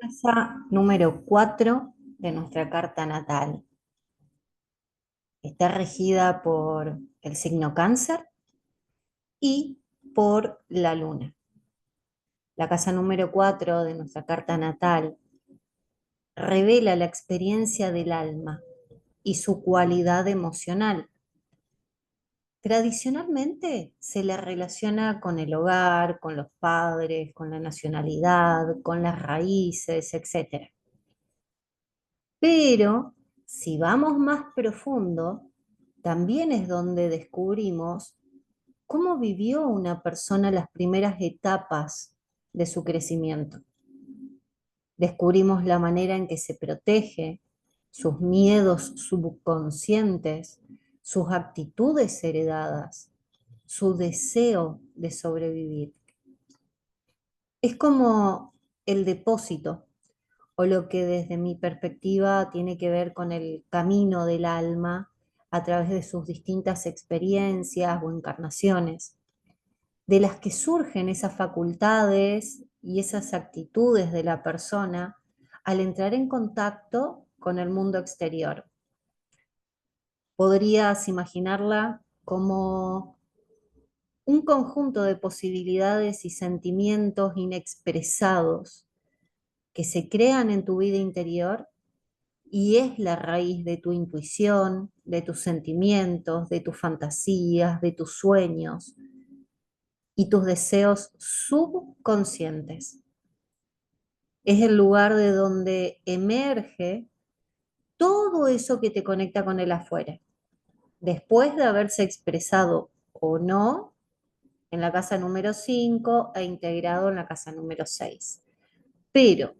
Casa número 4 de nuestra carta natal. Está regida por el signo Cáncer y por la luna. La casa número 4 de nuestra carta natal revela la experiencia del alma y su cualidad emocional. Tradicionalmente se la relaciona con el hogar, con los padres, con la nacionalidad, con las raíces, etc. Pero si vamos más profundo, también es donde descubrimos cómo vivió una persona las primeras etapas de su crecimiento. Descubrimos la manera en que se protege, sus miedos subconscientes, sus actitudes heredadas, su deseo de sobrevivir. Es como el depósito o lo que desde mi perspectiva tiene que ver con el camino del alma a través de sus distintas experiencias o encarnaciones, de las que surgen esas facultades y esas actitudes de la persona al entrar en contacto con el mundo exterior. Podrías imaginarla como un conjunto de posibilidades y sentimientos inexpresados que se crean en tu vida interior y es la raíz de tu intuición, de tus sentimientos, de tus fantasías, de tus sueños y tus deseos subconscientes. Es el lugar de donde emerge todo eso que te conecta con el afuera, después de haberse expresado o no en la casa número 5 e integrado en la casa número 6. Pero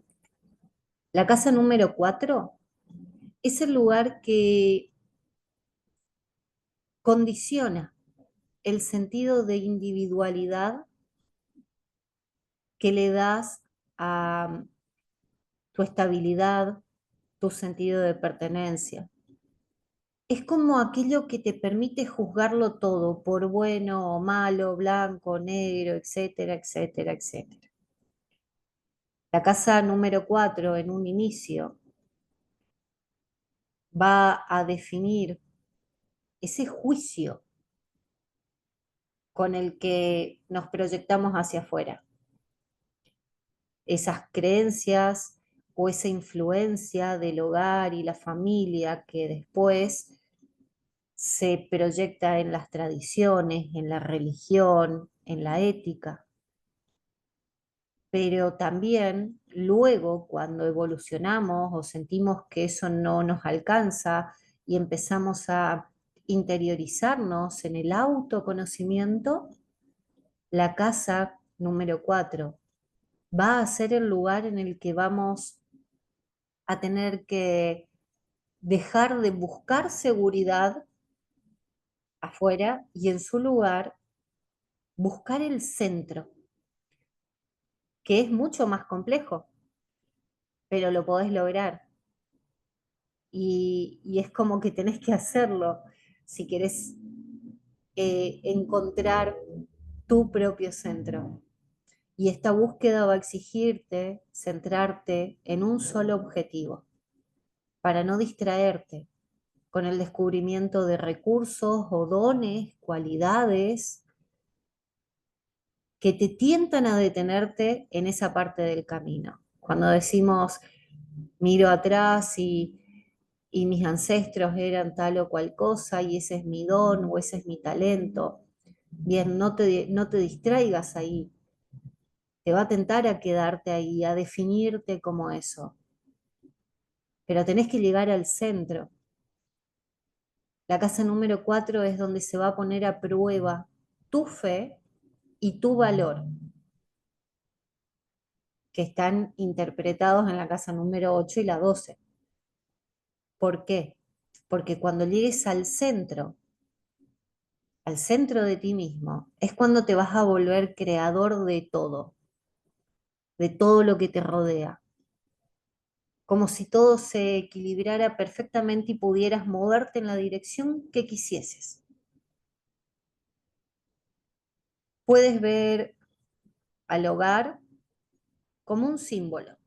la casa número 4 es el lugar que condiciona el sentido de individualidad que le das a tu estabilidad, tu sentido de pertenencia. Es como aquello que te permite juzgarlo todo por bueno o malo, blanco, negro, etcétera, etcétera, etcétera. La casa número 4 en un inicio va a definir ese juicio con el que nos proyectamos hacia afuera, esas creencias o esa influencia del hogar y la familia que después se proyecta en las tradiciones, en la religión, en la ética. Pero también luego cuando evolucionamos o sentimos que eso no nos alcanza y empezamos a interiorizarnos en el autoconocimiento, la casa número 4 va a ser el lugar en el que vamos a tener que dejar de buscar seguridad afuera y en su lugar buscar el centro, que es mucho más complejo, pero lo podés lograr. Y es como que tenés que hacerlo si querés encontrar tu propio centro. Y esta búsqueda va a exigirte centrarte en un solo objetivo, para no distraerte con el descubrimiento de recursos o dones, cualidades que te tientan a detenerte en esa parte del camino. Cuando decimos, miro atrás y mis ancestros eran tal o cual cosa y ese es mi don o ese es mi talento, bien, no te distraigas ahí, te va a tentar a quedarte ahí, a definirte como eso, pero tenés que llegar al centro. La casa número 4 es donde se va a poner a prueba tu fe y tu valor, que están interpretados en la casa número 8 y la 12. ¿Por qué? Porque cuando llegues al centro de ti mismo, es cuando te vas a volver creador de todo lo que te rodea. Como si todo se equilibrara perfectamente y pudieras moverte en la dirección que quisieses. Puedes ver al hogar como un símbolo,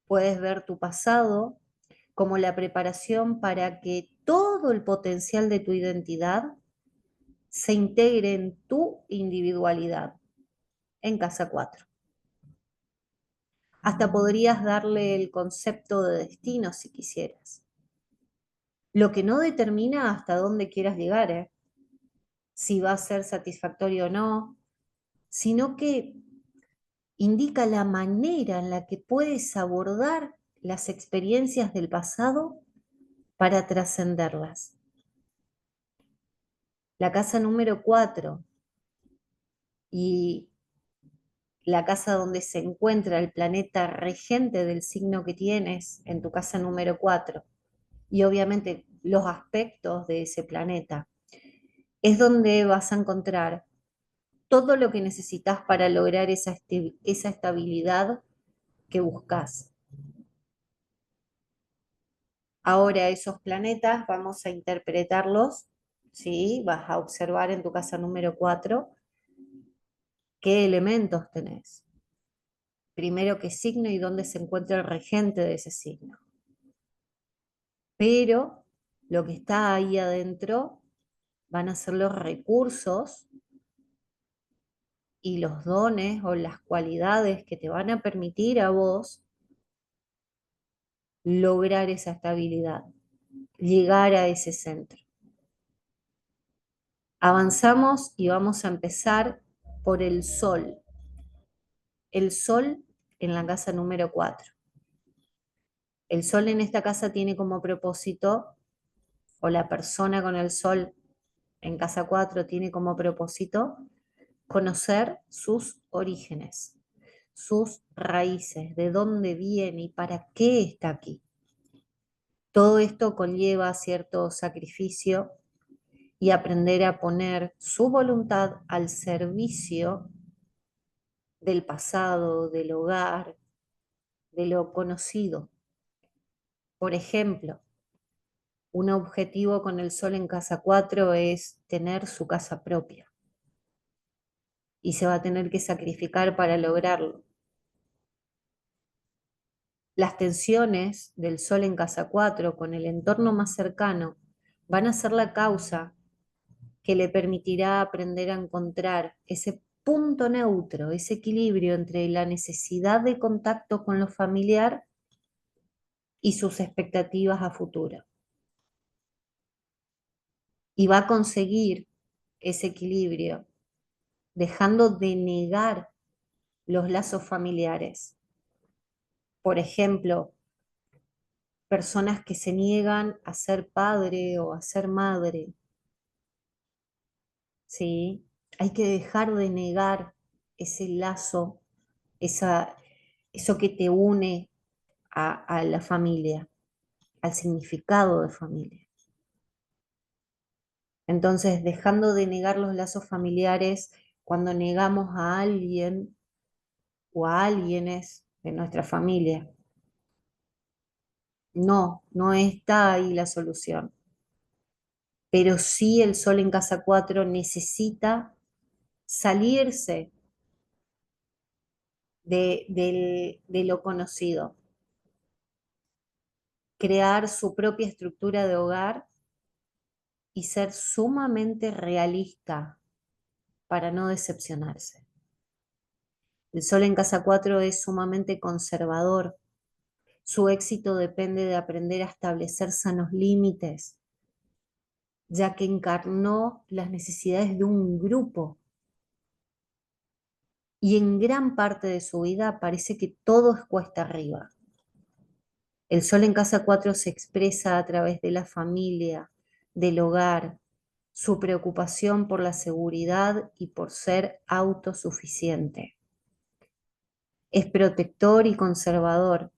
Puedes ver tu pasado como la preparación para que todo el potencial de tu identidad se integre en tu individualidad en casa 4. Hasta podrías darle el concepto de destino si quisieras. Lo que no determina hasta dónde quieras llegar, si va a ser satisfactorio o no, sino que indica la manera en la que puedes abordar las experiencias del pasado para trascenderlas. La casa número 4 y la casa donde se encuentra el planeta regente del signo que tienes en tu casa número 4 y obviamente los aspectos de ese planeta, es donde vas a encontrar todo lo que necesitas para lograr esa estabilidad que buscas. Ahora esos planetas vamos a interpretarlos, ¿sí? Vas a observar en tu casa número 4 qué elementos tenés. Primero qué signo y dónde se encuentra el regente de ese signo. Pero lo que está ahí adentro van a ser los recursos y los dones o las cualidades que te van a permitir a vos lograr esa estabilidad, llegar a ese centro. Avanzamos y vamos a empezar por el sol. El sol en la casa número 4. El sol en esta casa tiene como propósito, o la persona con el sol en casa 4 tiene como propósito, conocer sus orígenes, sus raíces, de dónde viene y para qué está aquí. Todo esto conlleva cierto sacrificio y aprender a poner su voluntad al servicio del pasado, del hogar, de lo conocido. Por ejemplo, un objetivo con el sol en casa 4 es tener su casa propia y se va a tener que sacrificar para lograrlo. Las tensiones del sol en casa 4 con el entorno más cercano van a ser la causa que le permitirá aprender a encontrar ese punto neutro, ese equilibrio entre la necesidad de contacto con lo familiar y sus expectativas a futuro. Y va a conseguir ese equilibrio dejando de negar los lazos familiares. Por ejemplo, personas que se niegan a ser padre o a ser madre, ¿sí? Hay que dejar de negar ese lazo, eso que te une a la familia, al significado de familia. Entonces, dejando de negar los lazos familiares, cuando negamos a alguien o a alguienes de nuestra familia, no está ahí la solución. Pero sí el sol en casa 4 necesita salirse de lo conocido, crear su propia estructura de hogar y ser sumamente realista para no decepcionarse. El sol en casa 4 es sumamente conservador. Su éxito depende de aprender a establecer sanos límites, ya que encarnó las necesidades de un grupo y en gran parte de su vida parece que todo es cuesta arriba. El sol en casa 4 se expresa a través de la familia, del hogar, su preocupación por la seguridad y por ser autosuficiente. Es protector y conservador.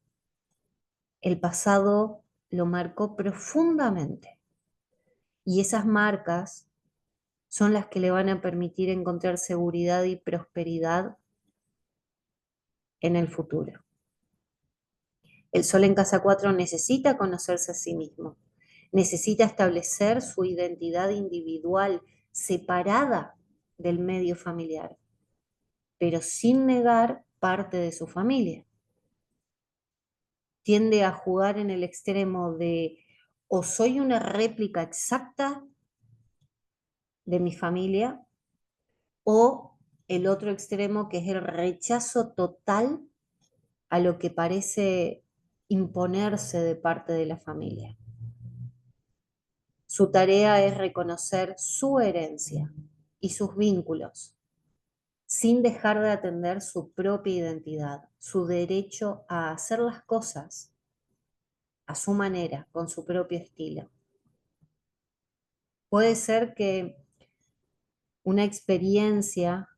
El pasado lo marcó profundamente y esas marcas son las que le van a permitir encontrar seguridad y prosperidad en el futuro. El sol en casa 4 necesita conocerse a sí mismo, necesita establecer su identidad individual separada del medio familiar, pero sin negar parte de su familia. tiende a jugar en el extremo de o soy una réplica exacta de mi familia, o el otro extremo que es el rechazo total a lo que parece imponerse de parte de la familia. Su tarea es reconocer su herencia y sus vínculos, sin dejar de atender su propia identidad, su derecho a hacer las cosas a su manera, con su propio estilo. Puede ser que una experiencia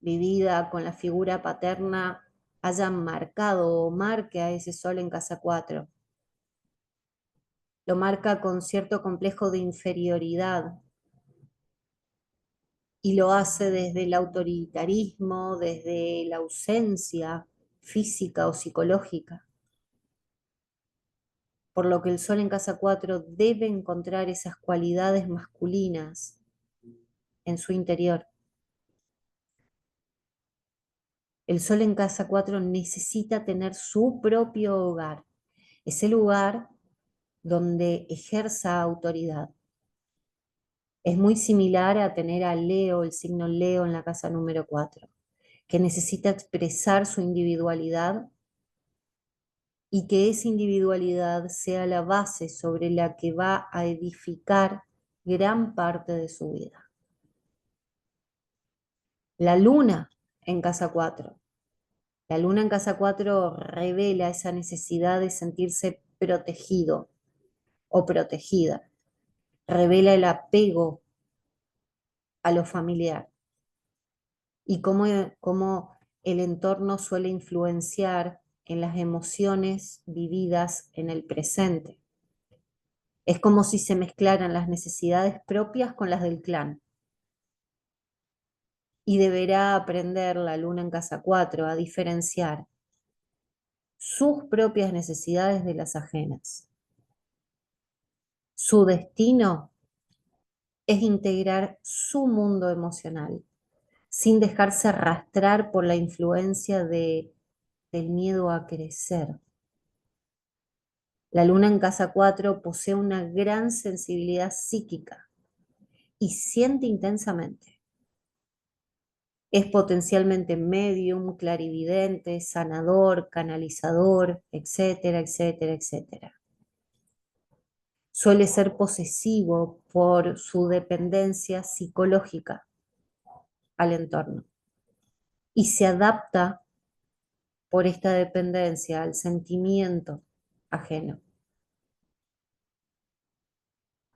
vivida con la figura paterna haya marcado o marque a ese sol en casa 4. Lo marca con cierto complejo de inferioridad y lo hace desde el autoritarismo, desde la ausencia física o psicológica. Por lo que el sol en casa 4 debe encontrar esas cualidades masculinas en su interior. El sol en casa 4 necesita tener su propio hogar, ese lugar donde ejerza autoridad. Es muy similar a tener a Leo, el signo Leo en la casa número 4, que necesita expresar su individualidad y que esa individualidad sea la base sobre la que va a edificar gran parte de su vida. La luna en casa 4. La luna en casa 4 revela esa necesidad de sentirse protegido o protegida. Revela el apego a lo familiar y cómo el entorno suele influenciar en las emociones vividas en el presente. Es como si se mezclaran las necesidades propias con las del clan. Y deberá aprender la luna en casa 4 a diferenciar sus propias necesidades de las ajenas. Su destino es integrar su mundo emocional, sin dejarse arrastrar por la influencia del miedo a crecer. La luna en casa 4 posee una gran sensibilidad psíquica y siente intensamente. Es potencialmente medium, clarividente, sanador, canalizador, etcétera, etcétera, etcétera. Suele ser posesivo por su dependencia psicológica al entorno y se adapta por esta dependencia al sentimiento ajeno.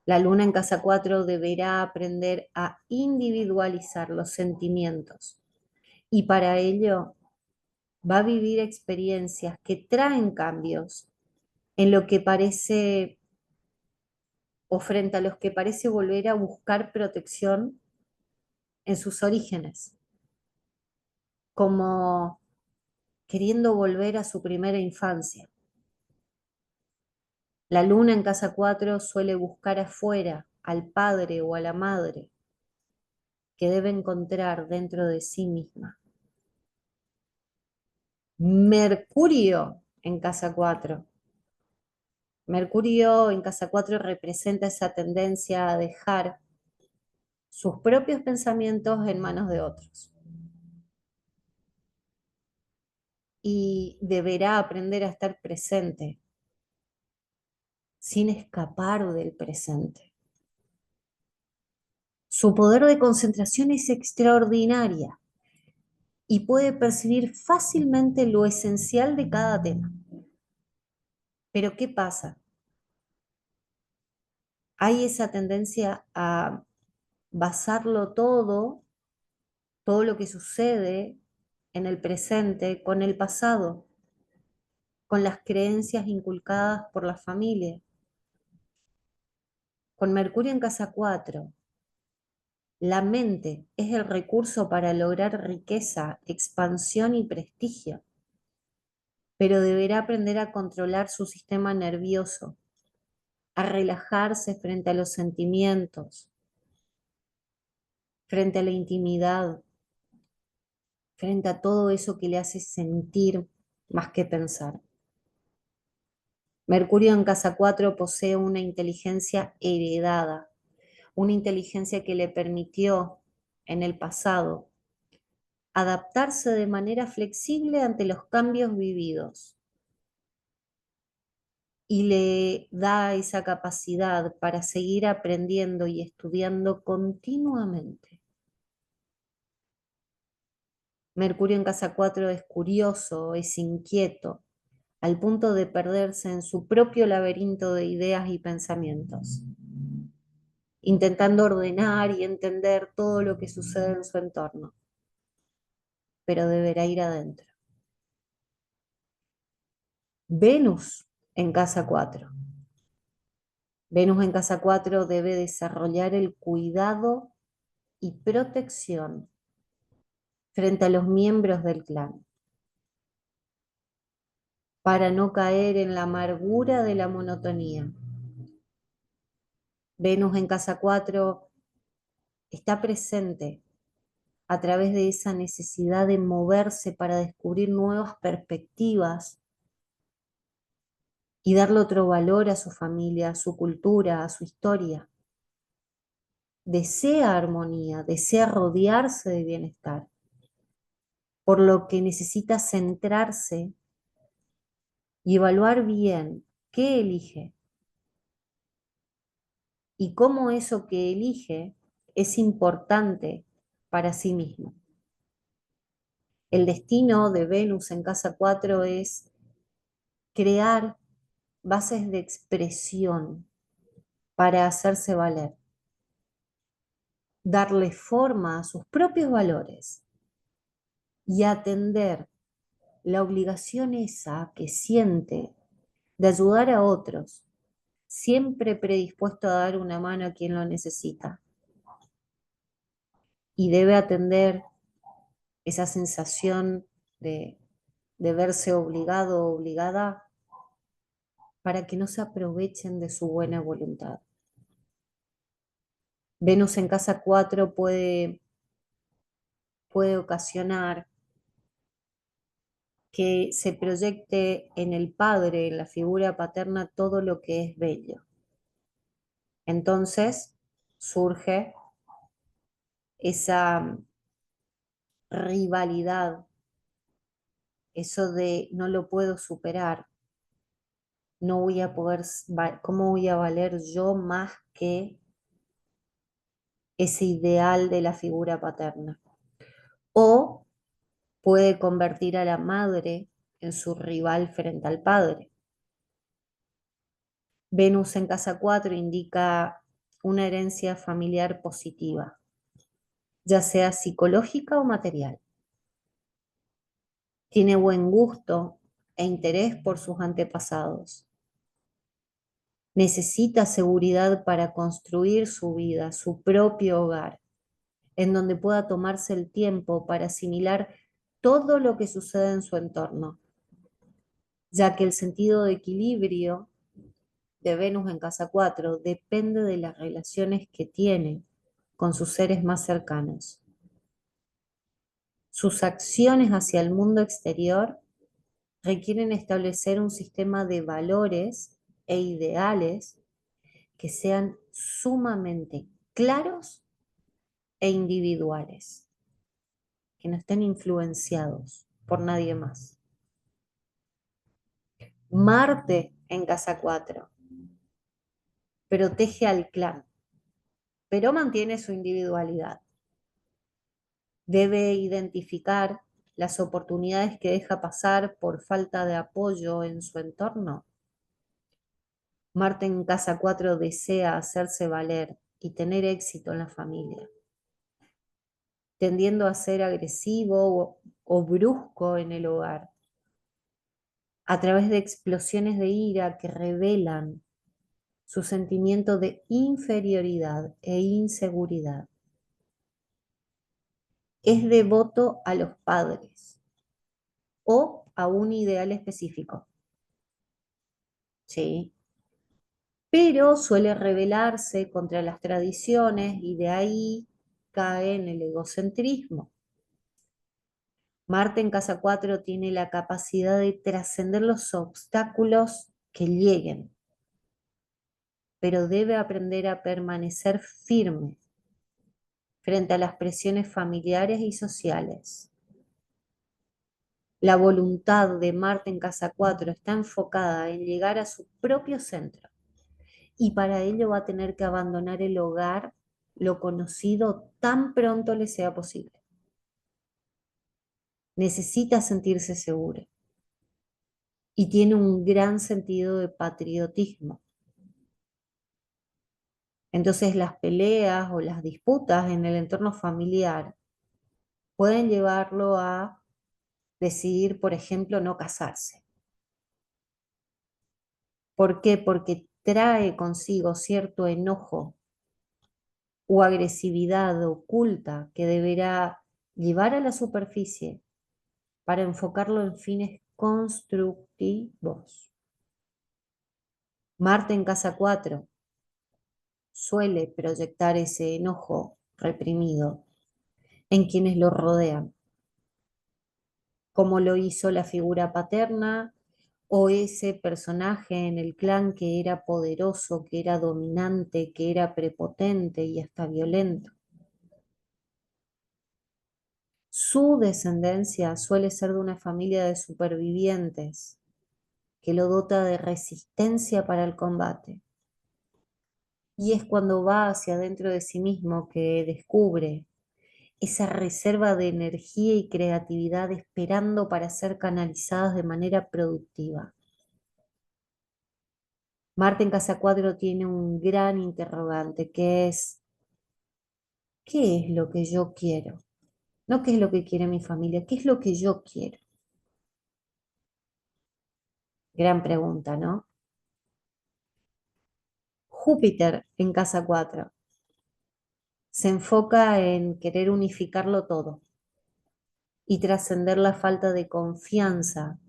La luna en casa 4 deberá aprender a individualizar los sentimientos y para ello va a vivir experiencias que traen cambios en lo que parece o frente a los que parece volver a buscar protección en sus orígenes, como queriendo volver a su primera infancia. La luna en casa 4 suele buscar afuera al padre o a la madre que debe encontrar dentro de sí misma. Mercurio en casa 4. Mercurio en casa 4 representa esa tendencia a dejar sus propios pensamientos en manos de otros. Y deberá aprender a estar presente, sin escapar del presente. Su poder de concentración es extraordinaria y puede percibir fácilmente lo esencial de cada tema. Pero ¿qué pasa? Hay esa tendencia a basarlo todo lo que sucede en el presente con el pasado, con las creencias inculcadas por la familia. Con Mercurio en casa 4, la mente es el recurso para lograr riqueza, expansión y prestigio, pero deberá aprender a controlar su sistema nervioso, a relajarse frente a los sentimientos, frente a la intimidad, frente a todo eso que le hace sentir más que pensar. Mercurio en casa 4 posee una inteligencia heredada, una inteligencia que le permitió en el pasado adaptarse de manera flexible ante los cambios vividos y le da esa capacidad para seguir aprendiendo y estudiando continuamente. Mercurio en casa 4 es curioso, es inquieto, al punto de perderse en su propio laberinto de ideas y pensamientos, intentando ordenar y entender todo lo que sucede en su entorno, pero deberá ir adentro. Venus en casa 4. Venus en casa 4 debe desarrollar el cuidado y protección frente a los miembros del clan, para no caer en la amargura de la monotonía. Venus en casa 4 está presente a través de esa necesidad de moverse para descubrir nuevas perspectivas y darle otro valor a su familia, a su cultura, a su historia. Desea armonía, desea rodearse de bienestar, por lo que necesita centrarse y evaluar bien qué elige y cómo eso que elige es importante para sí mismo. El destino de Venus en casa 4 es crear bases de expresión para hacerse valer, darle forma a sus propios valores y atender la obligación esa que siente de ayudar a otros, siempre predispuesto a dar una mano a quien lo necesita. Y debe atender esa sensación de verse obligado o obligada para que no se aprovechen de su buena voluntad. Venus en casa 4 puede ocasionar que se proyecte en el padre, en la figura paterna, todo lo que es bello. Entonces surge esa rivalidad, eso de no lo puedo superar, no voy a poder, ¿cómo voy a valer yo más que ese ideal de la figura paterna? O puede convertir a la madre en su rival frente al padre. Venus en casa 4 indica una herencia familiar positiva, ya sea psicológica o material. Tiene buen gusto e interés por sus antepasados. Necesita seguridad para construir su vida, su propio hogar, en donde pueda tomarse el tiempo para asimilar todo lo que sucede en su entorno, ya que el sentido de equilibrio de Venus en casa 4 depende de las relaciones que tiene con sus seres más cercanos. Sus acciones hacia el mundo exterior requieren establecer un sistema de valores e ideales que sean sumamente claros e individuales, que no estén influenciados por nadie más. Marte en casa 4 protege al clan, pero mantiene su individualidad. Debe identificar las oportunidades que deja pasar por falta de apoyo en su entorno. Marte en casa 4 desea hacerse valer y tener éxito en la familia, tendiendo a ser agresivo o brusco en el hogar, a través de explosiones de ira que revelan su sentimiento de inferioridad e inseguridad. Es devoto a los padres o a un ideal específico. ¿Sí? Pero suele rebelarse contra las tradiciones y de ahí cae en el egocentrismo. Marte en casa 4 tiene la capacidad de trascender los obstáculos que lleguen, pero debe aprender a permanecer firme frente a las presiones familiares y sociales. La voluntad de Marte en casa 4 está enfocada en llegar a su propio centro y para ello va a tener que abandonar el hogar, lo conocido, tan pronto le sea posible. Necesita sentirse seguro y tiene un gran sentido de patriotismo. Entonces las peleas o las disputas en el entorno familiar pueden llevarlo a decidir, por ejemplo, no casarse. ¿Por qué? Porque trae consigo cierto enojo o agresividad oculta que deberá llevar a la superficie para enfocarlo en fines constructivos. Marte en casa 4 suele proyectar ese enojo reprimido en quienes lo rodean, como lo hizo la figura paterna o ese personaje en el clan que era poderoso, que era dominante, que era prepotente y hasta violento. Su descendencia suele ser de una familia de supervivientes que lo dota de resistencia para el combate. Y es cuando va hacia adentro de sí mismo que descubre esa reserva de energía y creatividad esperando para ser canalizadas de manera productiva. Marte en casa 4 tiene un gran interrogante que es, ¿qué es lo que yo quiero? No qué es lo que quiere mi familia, ¿qué es lo que yo quiero? Gran pregunta, ¿no? Júpiter en casa 4 se enfoca en querer unificarlo todo y trascender la falta de confianza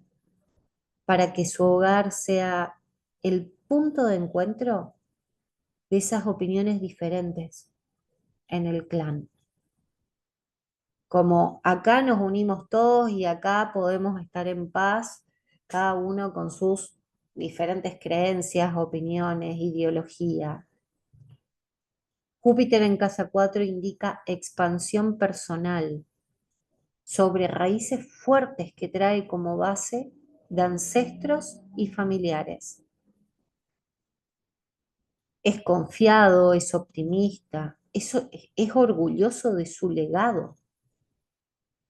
para que su hogar sea el punto de encuentro de esas opiniones diferentes en el clan. Como acá nos unimos todos y acá podemos estar en paz, cada uno con sus diferentes creencias, opiniones, ideología. Júpiter en casa 4 indica expansión personal sobre raíces fuertes que trae como base de ancestros y familiares. Es confiado, es optimista, es orgulloso de su legado,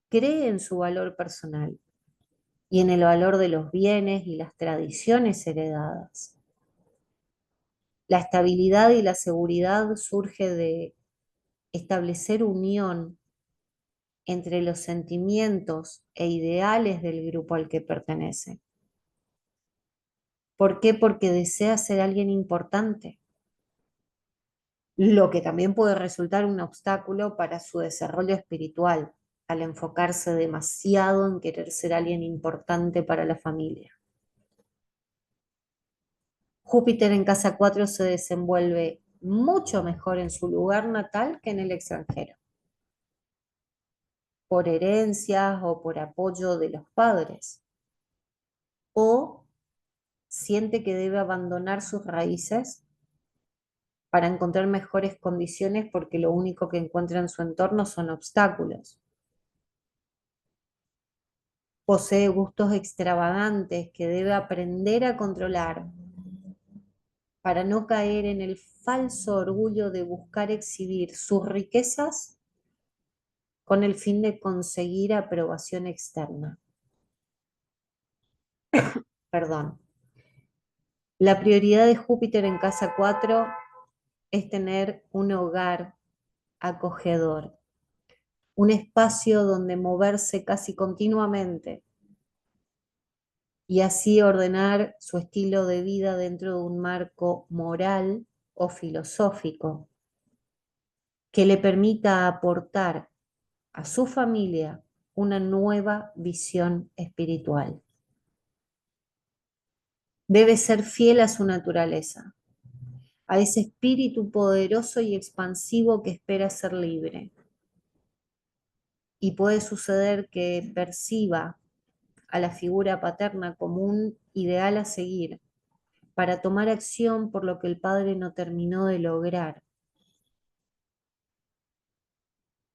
cree en su valor personal y en el valor de los bienes y las tradiciones heredadas. La estabilidad y la seguridad surge de establecer unión entre los sentimientos e ideales del grupo al que pertenece. ¿Por qué? Porque desea ser alguien importante, lo que también puede resultar un obstáculo para su desarrollo espiritual, al enfocarse demasiado en querer ser alguien importante para la familia. Júpiter en casa 4 se desenvuelve mucho mejor en su lugar natal que en el extranjero, por herencias o por apoyo de los padres, o siente que debe abandonar sus raíces para encontrar mejores condiciones porque lo único que encuentra en su entorno son obstáculos. Posee gustos extravagantes que debe aprender a controlar para no caer en el falso orgullo de buscar exhibir sus riquezas con el fin de conseguir aprobación externa. Perdón. La prioridad de Júpiter en casa 4 es tener un hogar acogedor, un espacio donde moverse casi continuamente y así ordenar su estilo de vida dentro de un marco moral o filosófico que le permita aportar a su familia una nueva visión espiritual. Debe ser fiel a su naturaleza, a ese espíritu poderoso y expansivo que espera ser libre. Y puede suceder que perciba a la figura paterna como un ideal a seguir, para tomar acción por lo que el padre no terminó de lograr.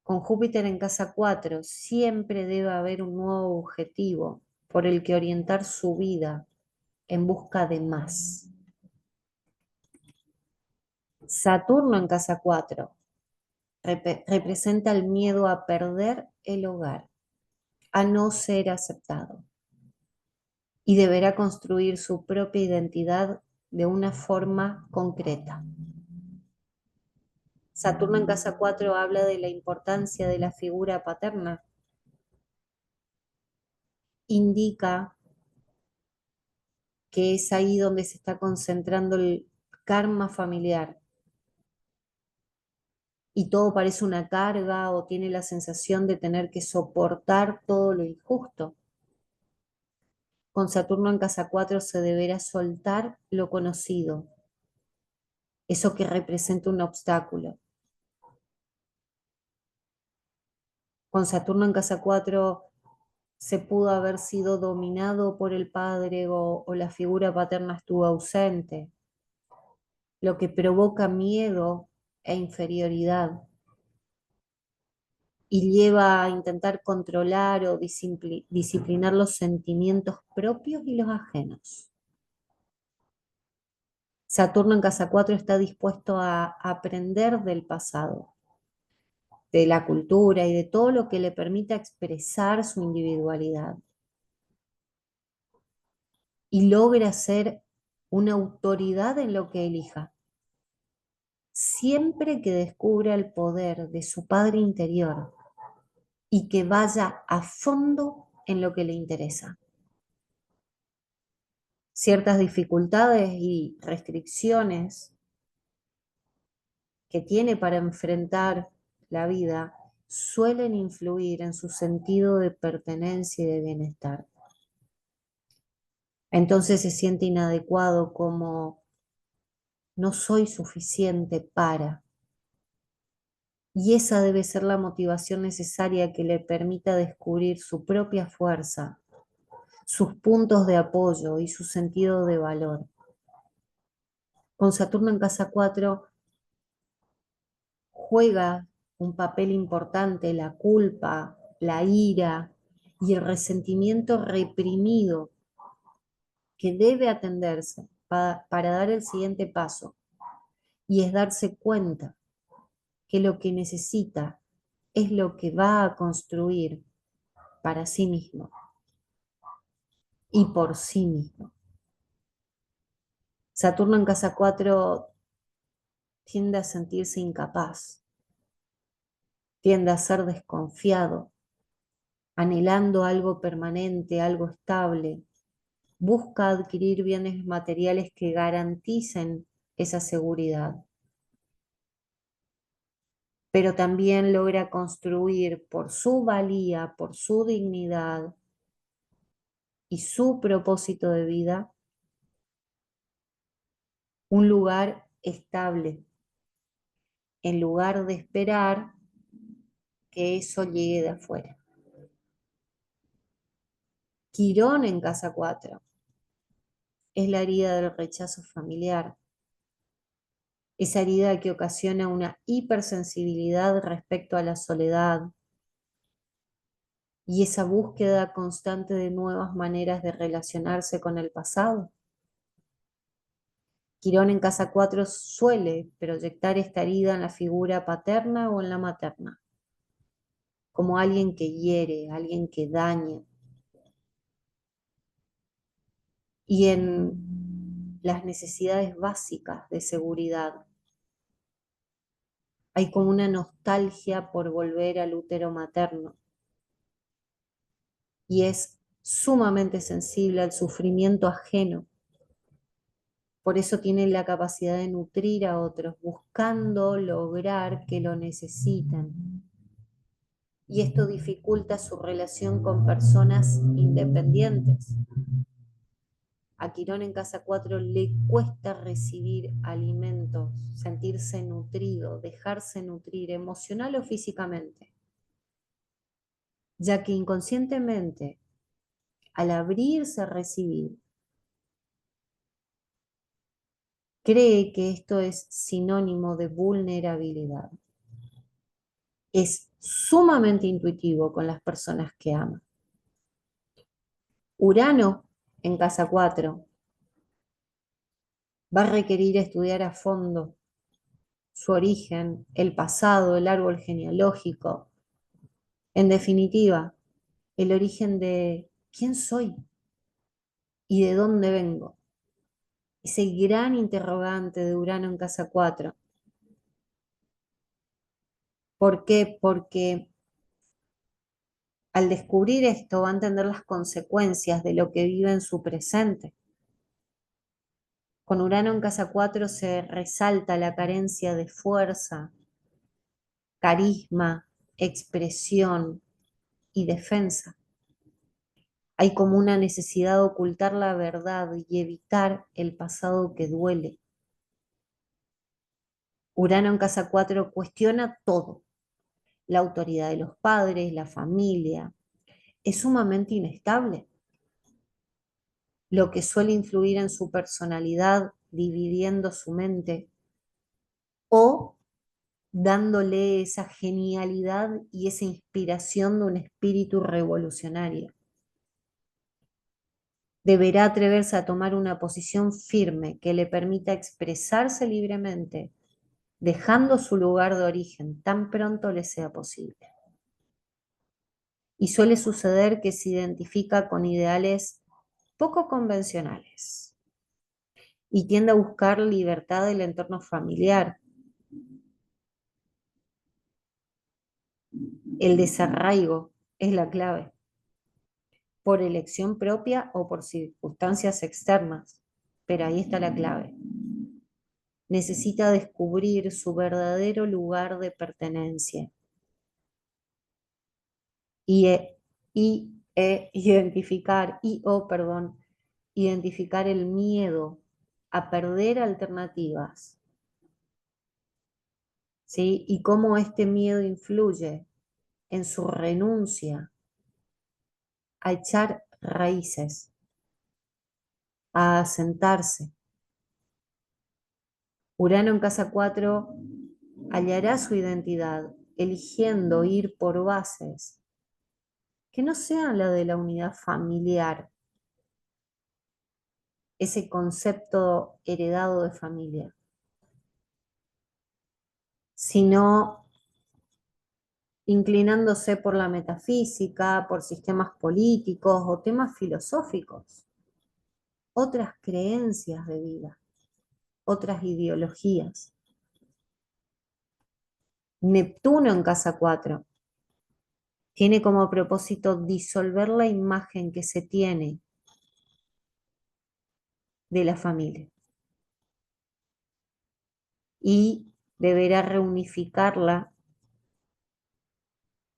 Con Júpiter en casa 4, siempre debe haber un nuevo objetivo por el que orientar su vida en busca de más. Saturno en casa 4 representa el miedo a perder el hogar, a no ser aceptado, y deberá construir su propia identidad de una forma concreta. Saturno en casa 4 habla de la importancia de la figura paterna. Indica que es ahí donde se está concentrando el karma familiar y todo parece una carga o tiene la sensación de tener que soportar todo lo injusto. Con Saturno en casa 4 se deberá soltar lo conocido, eso que representa un obstáculo. Con Saturno en casa 4 se pudo haber sido dominado por el padre o la figura paterna estuvo ausente, lo que provoca miedo e inferioridad y lleva a intentar controlar o disciplinar los sentimientos propios y los ajenos. Saturno en casa 4 está dispuesto a aprender del pasado, de la cultura y de todo lo que le permita expresar su individualidad. Y logra ser una autoridad en lo que elija. Siempre que descubra el poder de su padre interior y que vaya a fondo en lo que le interesa. Ciertas dificultades y restricciones que tiene para enfrentar la vida suelen influir en su sentido de pertenencia y de bienestar. Entonces se siente inadecuado, como no soy suficiente para. Y esa debe ser la motivación necesaria que le permita descubrir su propia fuerza, sus puntos de apoyo y su sentido de valor. Con Saturno en casa 4 juega un papel importante la culpa, la ira y el resentimiento reprimido que debe atenderse para dar el siguiente paso, y es darse cuenta que lo que necesita es lo que va a construir para sí mismo y por sí mismo. Saturno en casa 4 tiende a sentirse incapaz, tiende a ser desconfiado, anhelando algo permanente, algo estable. Busca adquirir bienes materiales que garanticen esa seguridad, pero también logra construir por su valía, por su dignidad y su propósito de vida, un lugar estable, en lugar de esperar que eso llegue de afuera. Quirón en casa 4 es la herida del rechazo familiar, esa herida que ocasiona una hipersensibilidad respecto a la soledad y esa búsqueda constante de nuevas maneras de relacionarse con el pasado. Quirón en casa 4 suele proyectar esta herida en la figura paterna o en la materna, como alguien que hiere, alguien que daña, y en las necesidades básicas de seguridad. Hay como una nostalgia por volver al útero materno y es sumamente sensible al sufrimiento ajeno. Por eso tiene la capacidad de nutrir a otros, buscando lograr que lo necesiten. Y esto dificulta su relación con personas independientes. A Quirón en casa 4 le cuesta recibir alimentos, sentirse nutrido, dejarse nutrir emocional o físicamente, ya que inconscientemente, al abrirse a recibir, cree que esto es sinónimo de vulnerabilidad. Es sumamente intuitivo con las personas que ama. Urano en casa 4 va a requerir estudiar a fondo su origen, el pasado, el árbol genealógico, en definitiva, el origen de quién soy y de dónde vengo. Ese gran interrogante de Urano en casa 4. ¿Por qué? Porque al descubrir esto va a entender las consecuencias de lo que vive en su presente. Con Urano en casa 4 se resalta la carencia de fuerza, carisma, expresión y defensa. Hay como una necesidad de ocultar la verdad y evitar el pasado que duele. Urano en casa 4 cuestiona todo, la autoridad de los padres, la familia. Es sumamente inestable, lo que suele influir en su personalidad, dividiendo su mente o dándole esa genialidad y esa inspiración de un espíritu revolucionario. Deberá atreverse a tomar una posición firme que le permita expresarse libremente, dejando su lugar de origen tan pronto le sea posible. Y suele suceder que se identifica con ideales poco convencionales y tiende a buscar libertad del entorno familiar. El desarraigo es la clave, por elección propia o por circunstancias externas, pero ahí está la clave. Necesita descubrir su verdadero lugar de pertenencia y, identificar el miedo a perder alternativas, ¿sí? Y cómo este miedo influye en su renuncia a echar raíces, a asentarse. Urano en casa 4 hallará su identidad, eligiendo ir por bases que no sean la de la unidad familiar, ese concepto heredado de familia, sino inclinándose por la metafísica, por sistemas políticos o temas filosóficos, otras creencias de vida, otras ideologías. Neptuno en casa 4 tiene como propósito disolver la imagen que se tiene de la familia y deberá reunificarla,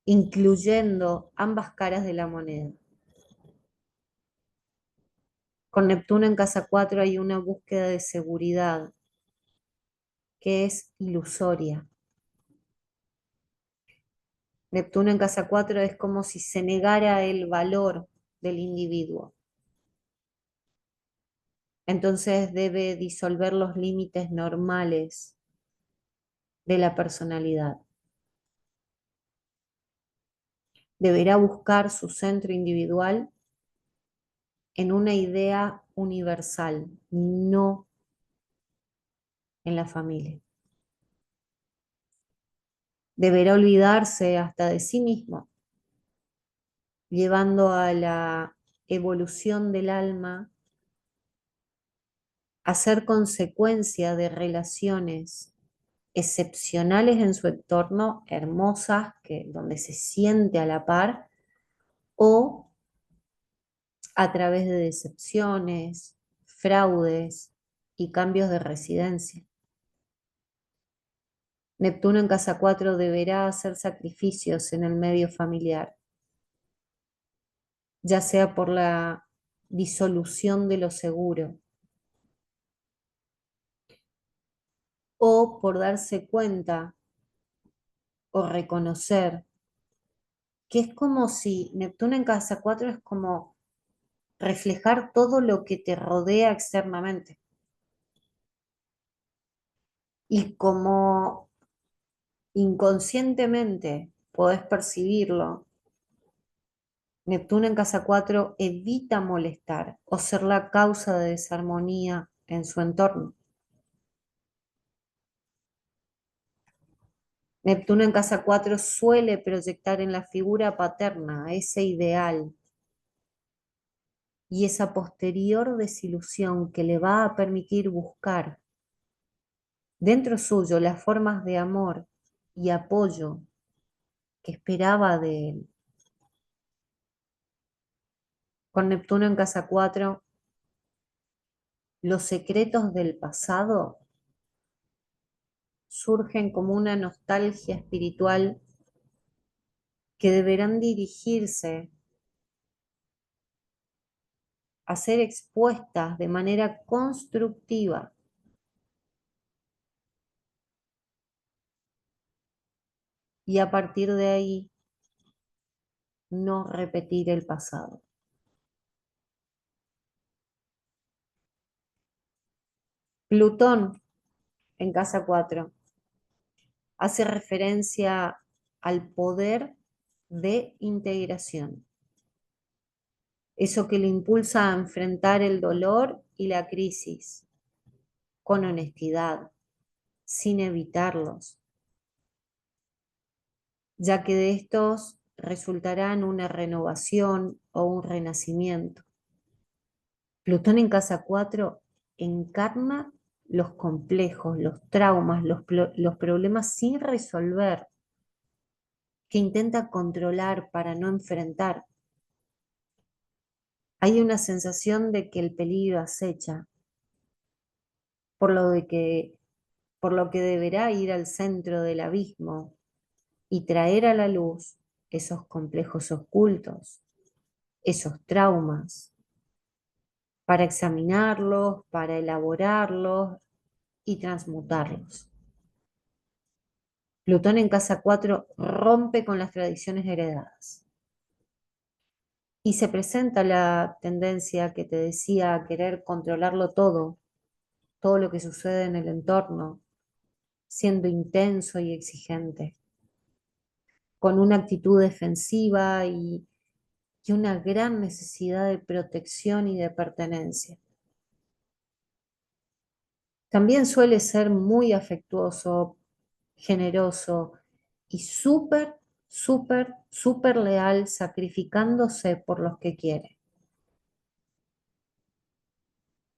incluyendo ambas caras de la moneda. Con Neptuno en casa 4 hay una búsqueda de seguridad que es ilusoria. Neptuno en casa 4 es como si se negara el valor del individuo. Entonces debe disolver los límites normales de la personalidad. Deberá buscar su centro individual en una idea universal, no en la familia. Deberá olvidarse hasta de sí mismo, llevando a la evolución del alma a ser consecuencia de relaciones excepcionales en su entorno, hermosas, donde se siente a la par, o a través de decepciones, fraudes y cambios de residencia. Neptuno en casa 4 deberá hacer sacrificios en el medio familiar, ya sea por la disolución de lo seguro o por darse cuenta o reconocer que es como si Neptuno en casa 4 es como reflejar todo lo que te rodea externamente. Y como inconscientemente podés percibirlo, Neptuno en casa 4 evita molestar o ser la causa de desarmonía en su entorno. Neptuno en casa 4 suele proyectar en la figura paterna ese ideal y esa posterior desilusión que le va a permitir buscar dentro suyo las formas de amor y apoyo que esperaba de él. Con Neptuno en casa 4, los secretos del pasado surgen como una nostalgia espiritual que deberán dirigirse a ser expuestas de manera constructiva y a partir de ahí no repetir el pasado. Plutón en casa 4 hace referencia al poder de integración, eso que le impulsa a enfrentar el dolor y la crisis con honestidad, sin evitarlos, ya que de estos resultarán una renovación o un renacimiento. Plutón en casa 4 encarna los complejos, los traumas, los problemas sin resolver, que intenta controlar para no enfrentar. Hay una sensación de que el peligro acecha, por lo por lo que deberá ir al centro del abismo y traer a la luz esos complejos ocultos, esos traumas, para examinarlos, para elaborarlos y transmutarlos. Plutón en casa 4 rompe con las tradiciones heredadas. Y se presenta la tendencia que te decía a querer controlarlo todo lo que sucede en el entorno, siendo intenso y exigente, con una actitud defensiva y una gran necesidad de protección y de pertenencia. También suele ser muy afectuoso, generoso y súper leal, sacrificándose por los que quiere.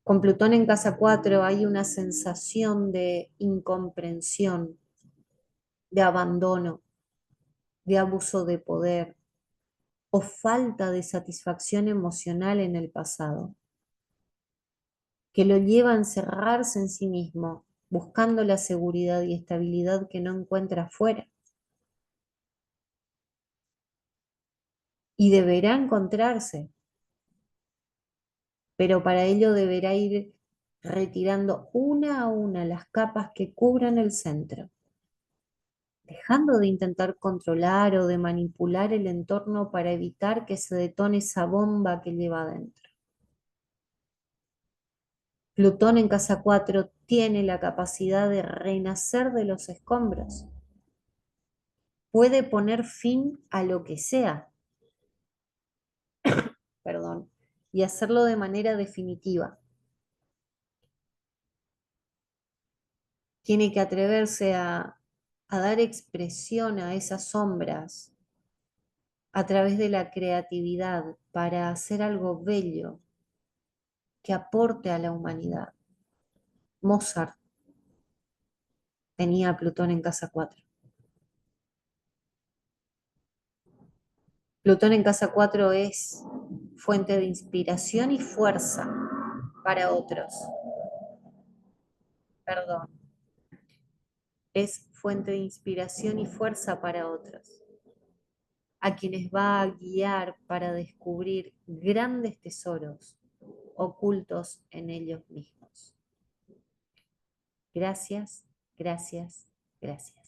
Con Plutón en casa 4 hay una sensación de incomprensión, de abandono, de abuso de poder o falta de satisfacción emocional en el pasado, que lo lleva a encerrarse en sí mismo, buscando la seguridad y estabilidad que no encuentra afuera. Y deberá encontrarse, pero para ello deberá ir retirando una a una las capas que cubran el centro, dejando de intentar controlar o de manipular el entorno para evitar que se detone esa bomba que lleva adentro. Plutón en casa 4 tiene la capacidad de renacer de los escombros. Puede poner fin a lo que sea, perdón, y hacerlo de manera definitiva. Tiene que atreverse a dar expresión a esas sombras a través de la creatividad para hacer algo bello que aporte a la humanidad. Mozart tenía a Plutón en casa 4. Plutón en casa 4 es fuente de inspiración y fuerza para otros. Perdón. Es fuente de inspiración y fuerza para otros, a quienes va a guiar para descubrir grandes tesoros ocultos en ellos mismos. Gracias, gracias, gracias.